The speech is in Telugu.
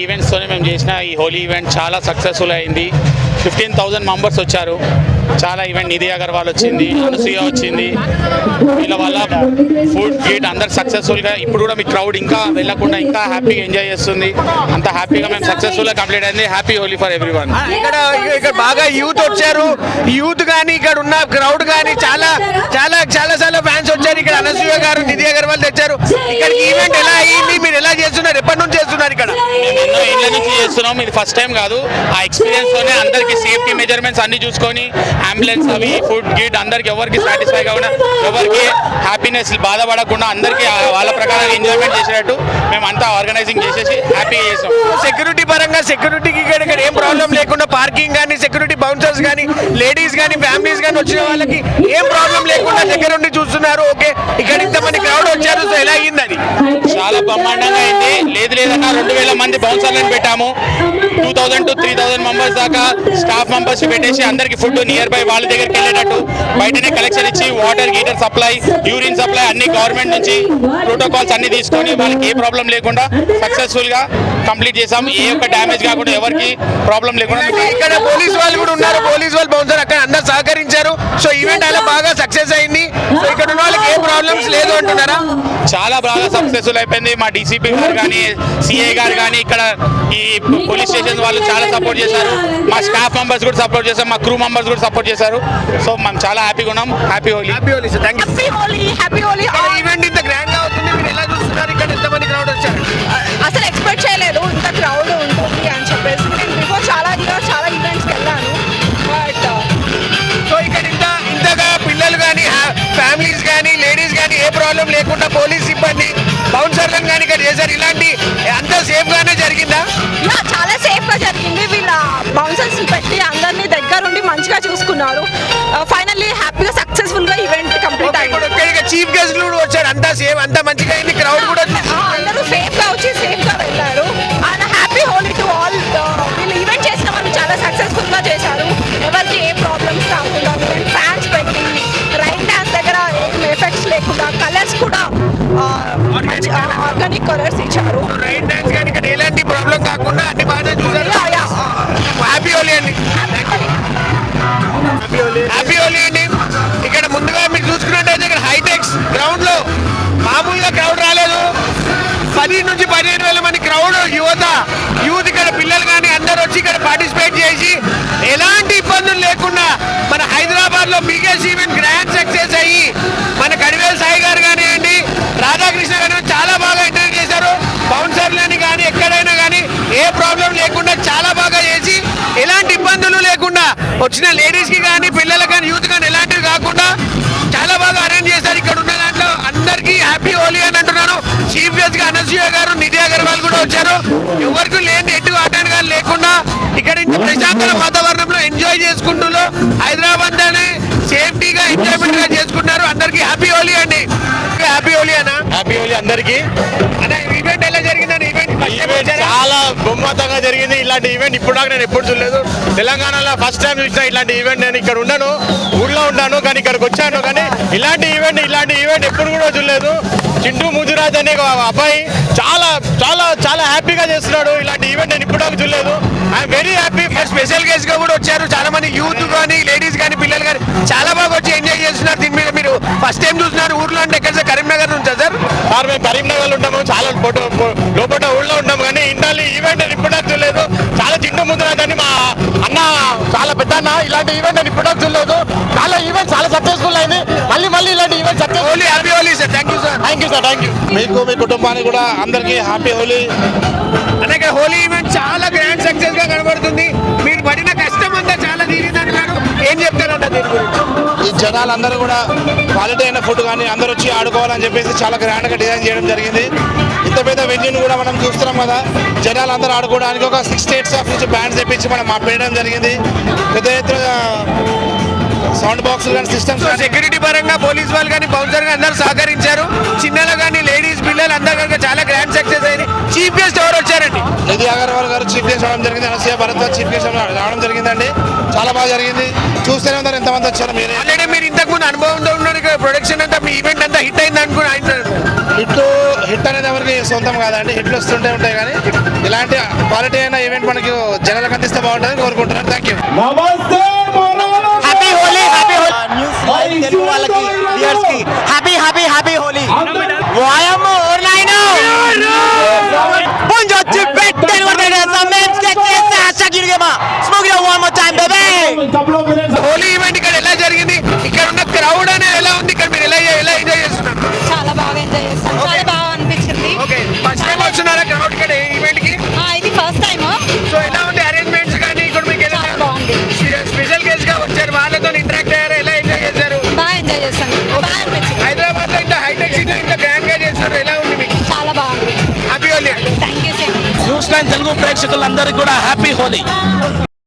ఈవెంట్స్తోనే మేము చేసిన ఈ హోలీ ఈవెంట్ చాలా సక్సెస్ఫుల్ అయింది. 15,000 మెంబర్స్ వచ్చారు. చాలా ఈవెంట్ నిధి అగర్వాల్ వచ్చింది, అనసూయ వచ్చింది. వీళ్ళ వల్ల ఫుడ్ గేట్ అందరు సక్సెస్ఫుల్గా ఇప్పుడు కూడా మీ క్రౌడ్ ఇంకా వెళ్ళకుండా ఇంకా హ్యాపీగా ఎంజాయ్ చేస్తుంది. అంత హ్యాపీగా మేము సక్సెస్ఫుల్గా కంప్లీట్ అయింది. Happy Holi for everyone. ఇక్కడ బాగా యూత్ వచ్చారు. యూత్ కానీ ఇక్కడ ఉన్న క్రౌడ్ కానీ చాలా చాలా చాలా చాలా ఫ్యాన్స్ వచ్చారు. ఇక్కడ అనసూయ గారు, నిధి అగర్వాల్ తెచ్చారు. ఇక్కడ ఈవెంట్ ఎలా అయ్యింది, మీరు ఎలా చేస్తున్నారు, ఎప్పటి నుంచి చేస్తున్నారు? ఇక్కడ మేము ఎన్నో ఏళ్ళ నుంచి చేస్తున్నాం. ఇది ఫస్ట్ టైం కాదు. ఆ ఎక్స్పీరియన్స్ తోనే అందరికి సేఫ్టీ మెజర్మెంట్స్ అన్ని చూసుకొని అంబులెన్స్ అవి ఫుడ్ గేట్ అందరికి ఎవరికి సాటిస్ఫై కాకుండా ఎవరికి హ్యాపీనెస్ బాధపడకుండా అందరికీ వాళ్ళ ప్రకారం ఎంజాయ్మెంట్ చేసేటట్టు మేము అంతా ఆర్గనైజింగ్ చేసేసి హ్యాపీగా చేసాం. సెక్యూరిటీ పరంగా సెక్యూరిటీకి ఇక్కడ ఏం ప్రాబ్లం లేకుండా పార్కింగ్ కానీ సెక్యూరిటీ బౌన్సర్స్ కానీ లేడీస్ కానీ ఫ్యామిలీస్ కానీ వచ్చిన వాళ్ళకి ఏం ప్రాబ్లం లేకుండా దగ్గర ఉండి చూస్తున్నారు. ఓకే, ఇక్కడ ఇంతమంది క్రౌడ్ వచ్చారు. సో ఎలా అయ్యింది? అది చాలా బ్రహ్మాండంగా అయింది. లేదన్నా 2,000 మంది బౌన్సర్లను పెట్టాము. 2,000 to 3,000 మెంబర్స్ దాకా స్టాఫ్ మెంబర్స్ పెట్టేసి అందరికి ఫుడ్ నియర్ బై వాళ్ళ దగ్గరికి వెళ్ళేటట్టు బయటనే కలెక్షన్ ఇచ్చి వాటర్ గీటర్ సప్లై, యూరిన్ సప్లై అన్ని గవర్నమెంట్ నుంచి ప్రోటోకాల్స్ అన్ని తీసుకొని వాళ్ళకి ఏ ప్రాబ్లం లేకుండా సక్సెస్ఫుల్ గా కంప్లీట్ చేసాము. ఏ ఒక్క డ్యామేజ్ కాకుండా ఎవరికి ప్రాబ్లం లేకుండా. ఇక్కడ పోలీస్ వాళ్ళు కూడా ఉన్నారు. పోలీస్ వాళ్ళు బౌన్సర్ అక్కడ అందరు సహకరించారు. సో ఈవెంట్ అలా బాగా సక్సెస్ అయింది. సో ఇక్కడ ఉన్న వాళ్ళకి ఏ ప్రాబ్లమ్స్ లేదు అంటున్నారా? చాలా బాగా సక్సెస్ఫుల్ అయిపోయింది. మా డీసీపీ గారు కానీ సిఐ గారు కానీ ఇక్కడ ఈ పోలీస్ స్టేషన్ వాళ్ళు చాలా సపోర్ట్ చేశారు. మా స్టాఫ్ మెంబర్స్ కూడా సపోర్ట్ చేశారు. మా క్రూ మెంబర్స్ కూడా సపోర్ట్ చేశారు. సో మేము చాలా హ్యాపీగా ఉన్నాం. Happy Holi. Happy Holi sir. Thank you. Happy Holi. Event ఇంత గ్రాండ్ గా అవుతుంది, మీరు ఎలా చూస్తున్నారు? ఇక్కడ ఎంతమంది క్రౌడ్ వచ్చారు? అసలు ఎక్స్పెక్ట్ చేయలేదు ఇంత క్రౌడ్ ఉంటుంది అని చెప్పేసి. నేను బిఫోర్ చాలా ఈవెంట్స్కి వెళ్ళాను. బట్ సో ఇక్కడ ఇంతగా పిల్లలు కానీ ఫ్యామిలీస్ కానీ లేడీస్ కానీ ఏ ప్రాబ్లం లేకుండా పోలీస్ సిబ్బంది బౌన్సర్లను కానీ ఇక్కడ చేశారు. ఇలాంటి అంతా సేఫ్ గానే జరిగిందా? చాలా సేఫ్గా జరిగింది. వీళ్ళ బౌన్సర్స్ పెట్టి అందరినీ దగ్గరుండి మంచిగా చూసుకున్నారు. ఫైనల్లీ హ్యాపీగా సక్సెస్ఫుల్గా ఈవెంట్ కంప్లీట్ అయింది. చీఫ్ గెస్ట్ కూడా వచ్చారు. అంతా సేఫ్, అంతా మంచిగా అయింది. క్రౌడ్ కూడా అందరూ సేఫ్గా వచ్చి సేఫ్గా వెళ్ళారు. And happy Holi to all. వీళ్ళు ఈవెంట్ చేసిన వాళ్ళు చాలా సక్సెస్ఫుల్గా చేశారు. ఎవరికి ఏ ప్రాబ్లమ్స్ రాకుండా ఫ్యాన్స్ పెట్టి రైట్ డాన్స్ దగ్గర ఏం ఎఫెక్ట్స్ లేకుండా కలర్స్ కూడా ఆర్గానిక్ కలర్స్ ఇచ్చారు. రైట్ డాన్స్ కానీ ఇక్కడ ఎలాంటి ప్రాబ్లం కాకుండా అన్ని బాగా చూసారు. హ్యాపీ హోలీ అండి. హ్యాపీ హోలీ అండి. ఇక్కడ ముందుగా మీరు చూసుకున్నట్టయితే ఇక్కడ హైటెక్స్ గ్రౌండ్ లో మామూలుగా క్రౌడ్ రాలేదు. 10 నుంచి 15,000 మంది క్రౌడ్ యూత్ ఇక్కడ పిల్లలు కానీ అందరూ వచ్చి ఇక్కడ పార్టిసిపేట్ చేసి ఎలాంటి ఇబ్బందులు లేకుండా మన హైదరాబాద్ లో బిగ్గెస్ట్ ఈవెంట్ గ్రాండ్ సక్సెస్ అయ్యి మన కడివేల్ సాయి గారు కానివ్వండి, రాధాకృష్ణ గారు చాలా బాగా ఎంటర్టైన్ చేశారు. బౌన్సర్లని కానీ ఎక్కడైనా కానీ ఏ ప్రాబ్లం లేకుండా చాలా బాగా చేసి ఎలాంటి ఇబ్బందులు లేకుండా వచ్చిన లేడీస్ కి కానీ పిల్లలకు కానీ యూత్ కానీ ఎలాంటివి కాకుండా చాలా బాగా అరేంజ్ చేశారు. ఇక్కడ ఉన్న దాంట్లో అందరికీ హ్యాపీ హోలీ అని అంటున్నాను. చీఫ్ గెస్ట్ గా అనసూయ గారు, నిధి అగర్వాల్ కూడా వచ్చారు. ఎవరికి లేని ఎటు ఆటగాళ్ళు లేకుండా ఇక్కడ ఇంత ప్రశాంతమైన వాతావరణంలో ఎంజాయ్ చేసుకుంటూ హైదరాబాద్ అని సేఫ్టీగా ఎంజాయ్మెంట్ గా చేసుకుంటున్నారు. అందరికీ హ్యాపీ హోలీ అండి. హ్యాపీ హోలీ అన్న. హ్యాపీ హోలీ అందరికీ. ఈవెంట్ ఎలా జరిగిందని? ఈవెంట్ చాలా బొమ్మతంగా జరిగింది. ఇలాంటి ఈవెంట్ ఇప్పుడు దాకా నేను ఎప్పుడు చూడలేదు. తెలంగాణలో ఫస్ట్ టైం చూసిన ఇలాంటి ఈవెంట్. నేను ఇక్కడ ఉండను, ఊళ్ళో ఉంటాను, కానీ ఇక్కడికి వచ్చాను. కానీ ఇలాంటి ఈవెంట్ ఎప్పుడు కూడా చూడలేదు. చింటూ ముజురాజ్ అనే అబ్బాయి చాలా చాలా చాలా హ్యాపీగా చేస్తున్నాడు. ఇలాంటి ఈవెంట్ నేను ఇప్పుడు దాకా చూడలేదు. I'm very happy. Special guest గా కూడా వచ్చారు. చాలా మంది యూత్ కానీ లేడీస్ కానీ పిల్లలు కానీ చాలా బాగా వచ్చి ఎంజాయ్ చేస్తున్నారు. దీని మీద మీరు ఫస్ట్ టైం చూస్తున్నారు. ఊర్లో అంటే ఎక్కడ సార్? కరీంనగర్ నుంచా సార్? సార్ మేము కరీంనగర్లో ఉంటాము. చాలా లోపల ఊళ్ళో ఉంటాము. కానీ ఇంటాలి ఈవెంట్ నేను ఇప్పుడు దాకా చూడలేదు. చాలా చింటూ ముజురాజ్ అని మా అన్న, చాలా పెద్ద అన్న. ఇలాంటి ఈవెంట్ నేను ఇప్పుడు దాకా చూడలేదు. చాలా ఈవెంట్ చాలా సక్సెస్ఫుల్ అయింది. మళ్ళీ ఇలాంటి event success. Holi, happy Holi sir. Thank you sir. Thank you sir. Thank you. మీకు, మీ కుటుంబానికి కూడా అందరికీ హ్యాపీ హోలీ. అలాగే హోలీ ఈవెంట్ చాలా గ్రాండ్ సక్సెస్ గా కనబడుతుంది. మీరు పడిన కష్టం అంతా చాలా తీరిందంటున్నారు. ఏం చెప్తారంట దీని గురించి? ఈ జనాలందరూ కూడా క్వాలిటీ అయిన ఫుడ్ కానీ అందరూ వచ్చి ఆడుకోవాలని చెప్పేసి చాలా గ్రాండ్గా డిజైన్ చేయడం జరిగింది. ఇంత పెద్ద వెన్యూని కూడా మనం చూస్తున్నాం కదా. జనాలందరూ ఆడుకోవడానికి ఒక 6 స్టేట్స్ ఆఫ్ నుంచి బ్యాండ్స్ తెప్పించి మనం పెట్టడం జరిగింది. పెద్ద ఎత్తున సౌండ్ బాక్స్ కానీ సిస్టమ్స్. సెక్యూరిటీ పరంగా పోలీస్ వాళ్ళు కానీ బౌన్సర్ కానీ అందరూ సహకరించారు. చిన్నలు కానీ లేడీస్ పిల్లలు అందరూ కనుక చాలా గ్రాండ్ సక్సెస్ అయింది. చీఫ్ గెస్ట్ ఎవరు వచ్చారండి? నిధి అగర్వాల్ గారు చీఫ్ గెస్ట్ రావడం జరిగింది. అనసూయ భరత్ చీఫ్ గెస్ట్ రావడం జరిగిందండి. చాలా బాగా జరిగింది. చూస్తూనే ఉన్నారు ఎంతమంది వచ్చారు. మీరే ఆల్రెడీ మీరు ఇంతకు ముందు అనుభవంతో ఉన్నారు ఇక్కడ ప్రొడక్షన్ అంతా మీ ఈవెంట్ అంతా హిట్ అయింది అనుకుని హిట్ అనేది ఎవరికి సొంతం కాదండి. హిట్లు వస్తుంటే ఉంటాయి కానీ ఇలాంటి క్వాలిటీ అయిన ఈవెంట్ మనకి జనాలకు అందిస్తే బాగుంటుందని కోరుకుంటున్నాను. Thank you. Happy Holi happy Holi Telugu వాళ్ళకి వ్యూయర్స్ కి హ్యాపీ హ్యాపీ హ్యాపీ హోలీ వాయమ్మో ఓర్లైన్ పుంజొచ్చి పెట్టెను కొడతాడు సమ్మెన్స్ కే కేసా షగిర్గమా స్మోక్ యు one more time baby Holi event ఇక్కడ ఎలా జరిగింది, ఇక్కడ ఉన్న క్రౌడ్ అనేది ఎలా ఉంది, ఇక్కడ మీరు ఎలా ఎంజాయ్ చేస్తున్నారు? చాలా బాగా ఎంజాయ్ చేస్తాం. చాలా బాగా అనిపించింది. ఓకే, ఫస్ట్ టైం వచ్చినారా క్రౌడ్ ఇక్కడ ఈవెంట్ కి? ఇది ఫస్ట్ టైం. సో ఎలా ఉంది అరేంజ్మెంట్స్ కానీ ఇక్కడ మీకు ఎలా చాలా బాగుంది. స్పెషల్ గెస్ట్ గా వచ్చారు, వాళ్ళతో ఇంటరాక్ట్ అయ్యారు, ఎలా ఎంజాయ్ చేశారు? బాగా ఎంజాయ్ చేస్తాను. బాగా అనిపించింది. హైదరాబాద్ లో ఇంత హైటెక్ సిటీ ఇంత గ్రాండ్ గా చేస్తారు, ఎలా ఉంది మీకు? చాలా బాగుంది. Happy Holi. Thank you so much. News 9 Telugu ప్రేక్షకులందరికీ కూడా హ్యాపీ హోలీ.